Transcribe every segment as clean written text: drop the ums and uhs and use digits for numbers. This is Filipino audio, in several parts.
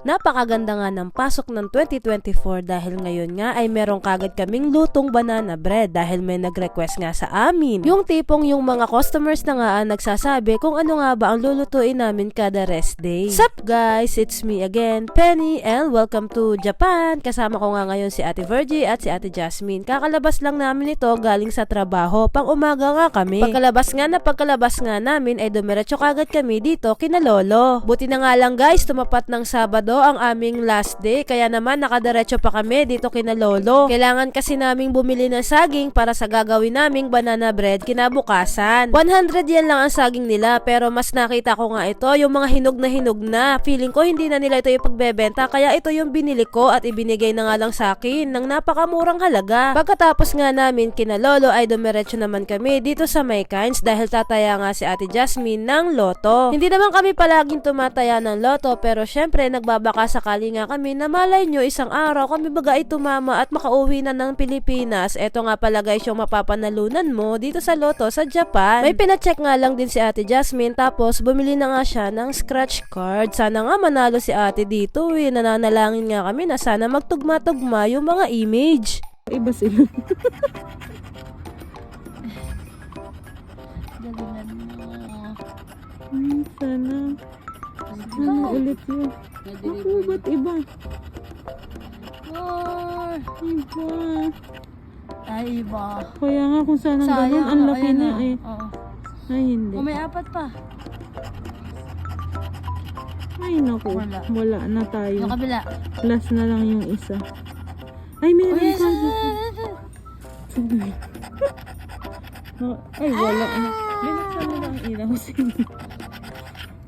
Napakaganda nga ng pasok ng 2024 dahil ngayon nga ay meron kagad kaming lutong banana bread dahil may nag-request nga sa amin. Yung tipong yung mga customers na nga nagsasabi kung ano nga ba ang lulutuin namin kada rest day. Sup guys, it's me again, Penny, and welcome to Japan. Kasama ko nga ngayon si Ate Virgie at si Ate Jasmine. Kakalabas lang namin ito galing sa trabaho, pang umaga nga kami. Pagkalabas nga namin ay dumiretso kagad kami dito kina Lolo. Buti na nga lang guys, tumapat ng Sabado ang aming last day, kaya naman nakadiretso pa kami dito kina Lolo. Kailangan kasi naming bumili ng saging para sa gagawin naming banana bread kinabukasan. 100 yan lang ang saging nila, pero mas nakita ko nga ito, yung mga hinog na. Feeling ko hindi na nila ito yung pagbebenta, kaya ito yung binili ko at ibinigay na nga lang sa akin ng napakamurang halaga. Pagkatapos nga namin kina Lolo ay dumiretso naman kami dito sa May Kinds dahil tataya nga si Ate Jasmine ng loto. Hindi naman kami palaging tumataya ng loto, pero syempre nagbabaka sakali nga kami na malay nyo isang araw kami baga ay tumama at makauwi na ng Pilipinas. Eto nga pala guys yung mapapanalunan mo dito sa loto sa Japan. May pinacheck nga lang din si Ate Jasmine, tapos bumili na nga siya ng scratch card. Sana nga manalo si ate dito eh. Nananalangin nga kami na sana magtugma-tugma yung mga image. Iba sila. Sana. Sana ulit yun. Ako, ba't iba? Iba. Ay, iba. Kaya nga kung sana ganun, ang laki na eh. Oo. Ay, hindi. O, may apat pa. Ay, naku. Wala. Wala na tayo. Yung kabila. Last na lang yung isa. Ay, meron Yes. pa. Ay, wala na. Binuksan mo lang ilaw.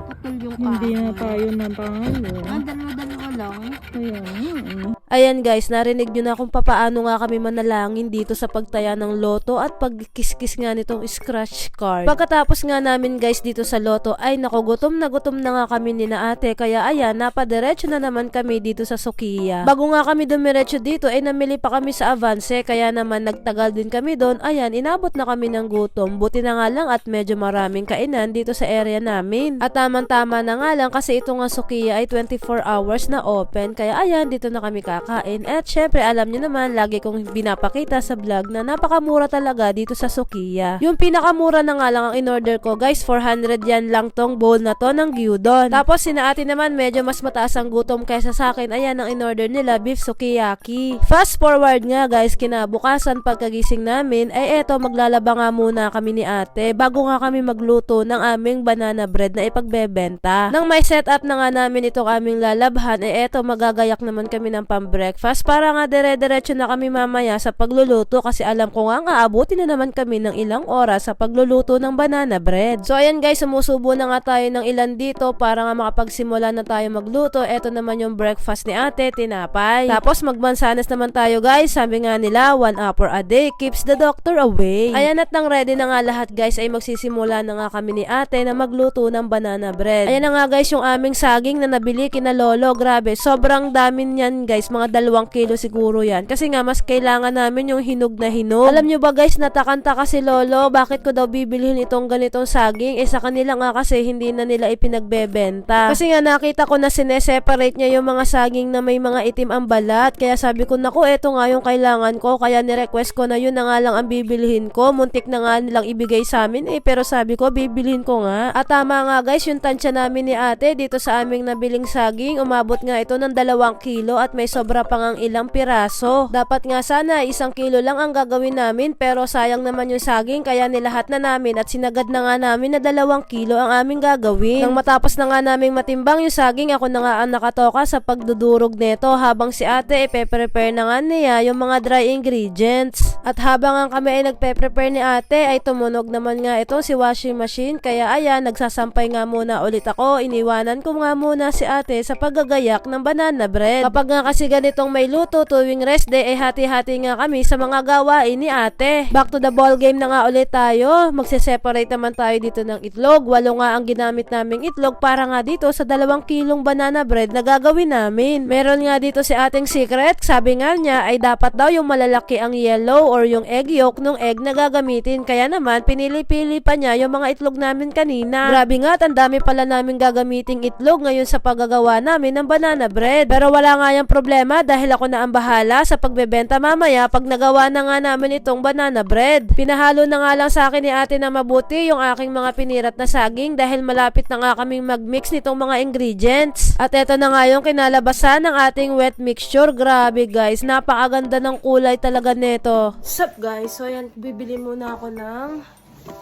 Putol yung Hindi na kahoy. tayo na pangalo. Dalawa lang. Kaya nga. Ayan guys, narinig nyo na kung papaano nga kami manalangin dito sa pagtaya ng loto at pagkiskis nga nitong scratch card. Pagkatapos nga namin guys dito sa loto ay naku, gutom na nga kami ni na ate, kaya ayan, napadiretso na naman kami dito sa Sukiya. Bago nga kami dumiretso dito ay namili pa kami sa Avance, kaya naman nagtagal din kami doon. Ayan, inabot na kami ng gutom. Buti na nga lang at medyo maraming kainan dito sa area namin. At tama na nga lang kasi ito nga Sukiya ay 24 hours na open, kaya ayan, dito na kami kakain. At syempre alam nyo naman, lagi kong binapakita sa vlog na napakamura talaga dito sa Sukiya. Yung pinakamura na nga lang ang in-order ko guys, 400 yan lang tong bowl na to ng gyudon. Tapos sinaati naman medyo mas mataas ang gutom kaysa sa akin, ayan ang in-order nila, beef sukiyaki. Fast forward nga guys, kinabukasan pagkagising namin ay eto, maglalaba nga muna kami ni ate bago nga kami magluto ng aming banana bread na ipagbebenta. Nang may setup na nga namin itong aming lalabhan, eto magagayak naman kami ng breakfast para nga dire-diretso na kami mamaya sa pagluluto kasi alam ko nga aabutin na naman kami ng ilang oras sa pagluluto ng banana bread. So ayan guys, sumusubo na nga tayo ng ilan dito para nga makapagsimula na tayo magluto. Eto naman yung breakfast ni ate, tinapay. Tapos magmansanas naman tayo guys, sabi nga nila 1 apple a day keeps the doctor away. Ayan, at nang ready na nga lahat guys ay magsisimula na nga kami ni ate na magluto ng banana bread. Ayan na nga guys yung aming saging na nabili kina Lolo. Grabe, sobrang dami niyan guys, mga 2 kilo siguro yan. Kasi nga mas kailangan namin yung hinog na hinog. Alam nyo ba guys, natakanta kasi Lolo, bakit ko daw bibilhin itong ganitong saging? Sa kanila nga kasi hindi na nila ipinagbebenta. Kasi nga nakita ko na sineseparate niya yung mga saging na may mga itim ang balat. Kaya sabi ko, naku, eto nga yung kailangan ko. Kaya nirequest ko na yun na nga lang ang bibilhin ko. Muntik na nga nilang ibigay sa amin pero sabi ko, bibilhin ko nga. At tama nga guys, yung tansya namin ni ate dito sa aming nabiling saging, umabot nga ito ng 2 kilo at may sobra pa ngang ilang piraso. Dapat nga sana 1 kilo lang ang gagawin namin, pero sayang naman yung saging kaya nilahat na namin at sinagad na nga namin na 2 kilo ang aming gagawin. Nang matapos na nga naming matimbang yung saging, ako na nga ang nakatoka sa pagdudurog neto habang si ate ipe-prepare na nga niya yung mga dry ingredients. At habang ang kami ay nagpe-prepare ni ate ay tumunog naman nga ito si washing machine, kaya ayan, nagsasampay nga muna ulit ako. Iniwanan ko nga muna si ate sa paggagayak ng banana bread. Kapag nga kasi ganitong may luto tuwing rest day ay hati-hati nga kami sa mga gawain ni ate. Back to the ball game na nga ulit tayo. Magse-separate naman tayo dito ng itlog. 8 nga ang ginamit naming itlog para nga dito sa 2 kilong banana bread na gagawin namin. Meron nga dito si ating secret. Sabi nga niya ay dapat daw yung malalaki ang yellow or yung egg yolk ng egg na gagamitin. Kaya naman pinili-pili pa niya yung mga itlog namin kanina. Grabe nga, ang dami pala namin gagamiting itlog ngayon sa paggagawa namin ng banana bread. Pero wala nga yung problema dahil ako na ang bahala sa pagbebenta mamaya pag nagawa na nga namin itong banana bread. Pinahalo na nga lang sa akin ni ate na mabuti yung aking mga pinirat na saging dahil malapit na nga kaming mag-mix nitong mga ingredients. At eto na nga yung kinalabasan ng ating wet mixture. Grabe guys, napakaganda ng kulay talaga nito. Sup guys, so yan, bibili muna ako ng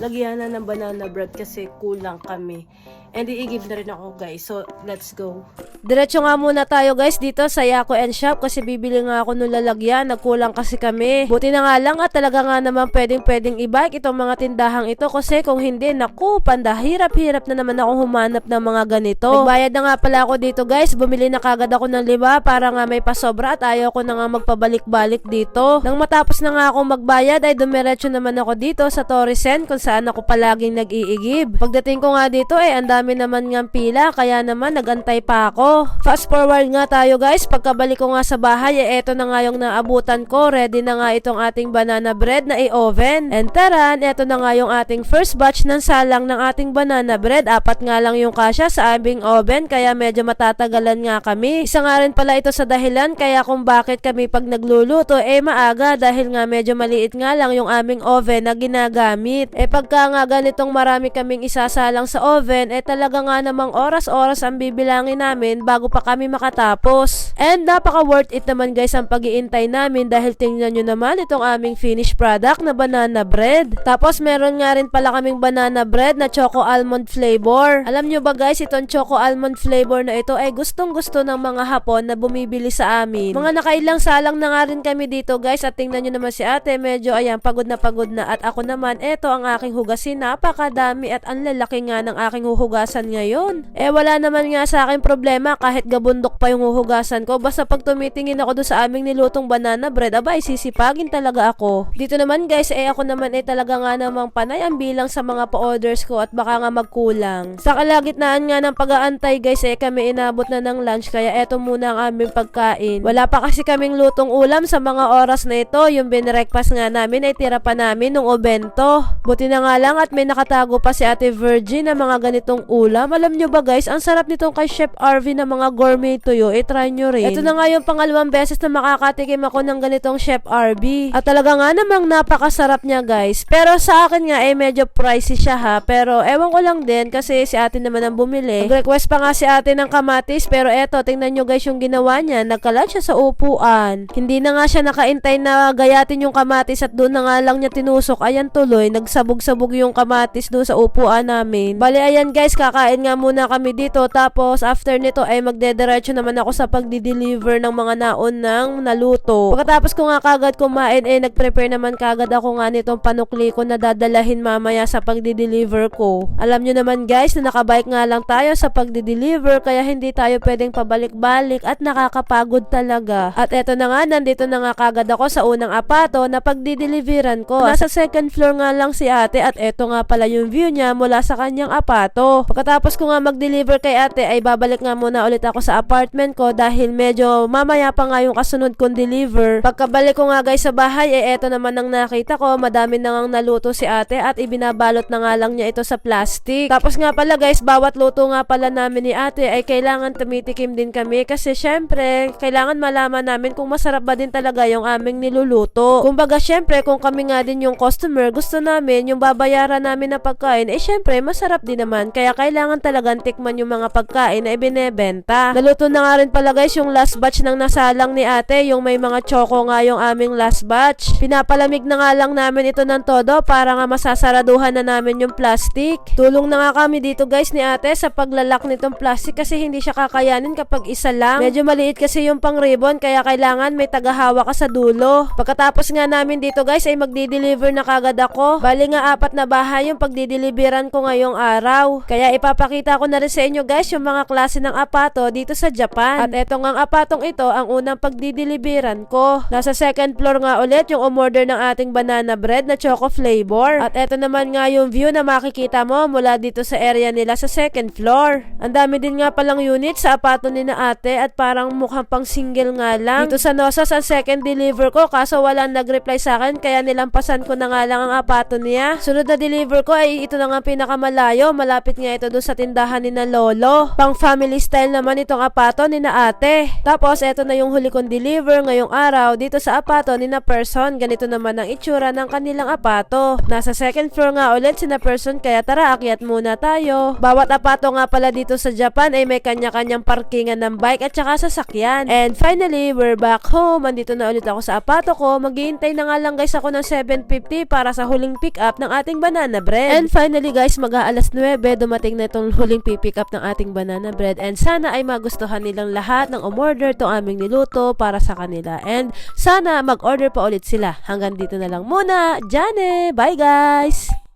lagyanan ng banana bread kasi kulang kami. And iigib na rin ako guys. So, let's go. Diretso nga muna tayo guys dito sa Yaco and Shop kasi bibili nga ako ng lalagyan. Nagkulang kasi kami. Buti na nga lang at talaga nga naman pwedeng i-bike itong mga tindahang ito kasi kung hindi, naku, hirap na naman ako humanap ng mga ganito. Nagbayad na nga pala ako dito guys. Bumili na kagad ako ng 5 para nga may pasobra at ayaw ko na nga magpabalik-balik dito. Nang matapos na nga ako magbayad ay dumiretso naman ako dito sa Torresen kung saan ako palaging nag-iigib. Pagdating ko nga dito ay dami naman ngang pila kaya naman nagantay pa ako. Fast forward nga tayo guys, pagkabalik ko nga sa bahay eto na nga yung naabutan ko. Ready na nga itong ating banana bread na i-oven. And taran, eto na nga yung ating first batch ng salang ng ating banana bread. 4 nga lang yung kasya sa aming oven kaya medyo matatagalan nga kami. Isa nga rin pala ito sa dahilan kaya kung bakit kami pag nagluluto maaga dahil nga medyo maliit nga lang yung aming oven na ginagamit. Pagka nga ganitong marami kaming isasalang sa oven talaga nga namang oras-oras ang bibilangin namin bago pa kami makatapos. And napaka worth it naman guys ang pag-iintay namin dahil tingnan nyo naman itong aming finished product na banana bread. Tapos meron nga rin pala kaming banana bread na choco almond flavor. Alam nyo ba guys, itong choco almond flavor na ito ay gustong-gusto ng mga Hapon na bumibili sa amin. Mga nakailang salang na nga rin kami dito guys at tingnan nyo naman si ate medyo ayan pagod na at ako naman eto ang aking hugasin, napakadami at ang lalaki nga ng aking hugasin ngayon. Wala naman nga sa akin problema kahit gabundok pa yung huhugasan ko. Basta pag tumitingin ako doon sa aming nilutong banana bread, abay sisipagin talaga ako. Dito naman guys, ako naman talaga nga namang panay ang bilang sa mga pa-orders ko at baka nga magkulang. Sa kalagitnaan nga ng pag-aantay guys, kami inabot na ng lunch kaya eto muna ang aming pagkain. Wala pa kasi kaming lutong ulam sa mga oras na ito. Yung binreakfast nga namin ay tira pa namin nung obento. Buti na nga lang at may nakatago pa si Ate Virgin na mga ganitong ulam. Alam nyo ba guys, ang sarap nitong kay Chef RV na mga gourmet tuyo. Try nyo rin. Ito na nga yung pangalawang beses na makakatikim ako ng ganitong Chef RV. At talaga nga namang napakasarap niya guys. Pero sa akin nga medyo pricey siya ha. Pero ewan ko lang din kasi si ate naman ang bumili. Nag-request pa nga si ate ng kamatis pero eto, tingnan nyo guys yung ginawa niya. Nagkalat siya sa upuan. Hindi na nga siya nakaintay na gayatin yung kamatis at doon na nga lang niya tinusok. Ayan tuloy, nagsabog-sabog yung kamatis doon sa upuan namin. Bali ayan guys, kakain nga muna kami dito tapos after nito ay magdediretso naman ako sa pagdi-deliver ng mga naon ng naluto. Pagkatapos ko nga kagad kumain nagprepare naman kagad ako nga nitong panukli ko na dadalahin mamaya sa pagdi-deliver ko. Alam nyo naman guys na nakabike nga lang tayo sa pagdi-deliver kaya hindi tayo pwedeng pabalik-balik at nakakapagod talaga. At eto na nga, nandito na nga kagad ako sa unang apato na pagdi-deliveran ko. Nasa second floor nga lang si ate at eto nga pala yung view niya mula sa kanyang apato. Pagkatapos ko nga mag-deliver kay ate ay babalik nga muna ulit ako sa apartment ko dahil medyo mamaya pa nga yung kasunod kong deliver. Pagkabalik ko nga guys sa bahay eto naman ang nakita ko, madami na ngang naluto si ate at ibinabalot na nga lang niya ito sa plastic. Tapos nga pala guys, bawat luto nga pala namin ni ate ay kailangan tumitikim din kami kasi syempre kailangan malaman namin kung masarap ba din talaga yung aming niluluto. Kumbaga syempre kung kami nga din yung customer, gusto namin yung babayaran namin na pagkain syempre masarap din naman kaya kailangan talagang tikman yung mga pagkain na ibinebenta. Naluto na nga rin pala guys yung last batch ng nasalang ni ate, yung may mga choco nga yung aming last batch. Pinapalamig na nga lang namin ito ng todo para nga masasaraduhan na namin yung plastic. Tulong na nga kami dito guys ni ate sa paglalak nitong plastic kasi hindi siya kakayanin kapag isa lang. Medyo maliit kasi yung pang ribbon kaya kailangan may tagahawa ka sa dulo. Pagkatapos nga namin dito guys ay magdi-deliver na kagad ako. Bali nga 4 na bahay yung pagdi-deliveran ko ngayong araw. Kaya ipapakita ko na rin sa inyo guys yung mga klase ng apato dito sa Japan. At eto nga apatong ito ang unang pagdi-deliveran ko. Nasa second floor nga ulit yung umorder ng ating banana bread na choco flavor. At eto naman nga yung view na makikita mo mula dito sa area nila sa second floor. Ang dami din nga palang unit sa apato ni na ate at parang mukhang pang single nga lang. Dito sa Nosas ang second deliver ko kaso walang nag-reply sa akin kaya nilampasan ko na nga lang ang apato niya. Sunod na deliver ko ay ito na nga pinakamalayo. Malapit nga nga ito doon sa tindahan ni na lolo. Pang family style naman itong apato ni na ate. Tapos eto na yung huli kong deliver ngayong araw dito sa apato ni na person. Ganito naman ang itsura ng kanilang apato. Nasa second floor nga ulit si na person kaya tara akyat muna tayo. Bawat apato nga pala dito sa Japan ay may kanya-kanyang parkingan ng bike at saka sasakyan. And finally, we're back home. Andito na ulit ako sa apato ko. Maghihintay na nga lang guys ako ng 7:50 para sa huling pick up ng ating banana bread. And finally guys, mag-aalas 9 dumating na itong huling pick up ng ating banana bread. And sana ay magustuhan nilang lahat ng umorder to aming niluto para sa kanila. And sana mag-order pa ulit sila. Hanggang dito na lang muna. Jane! Bye guys!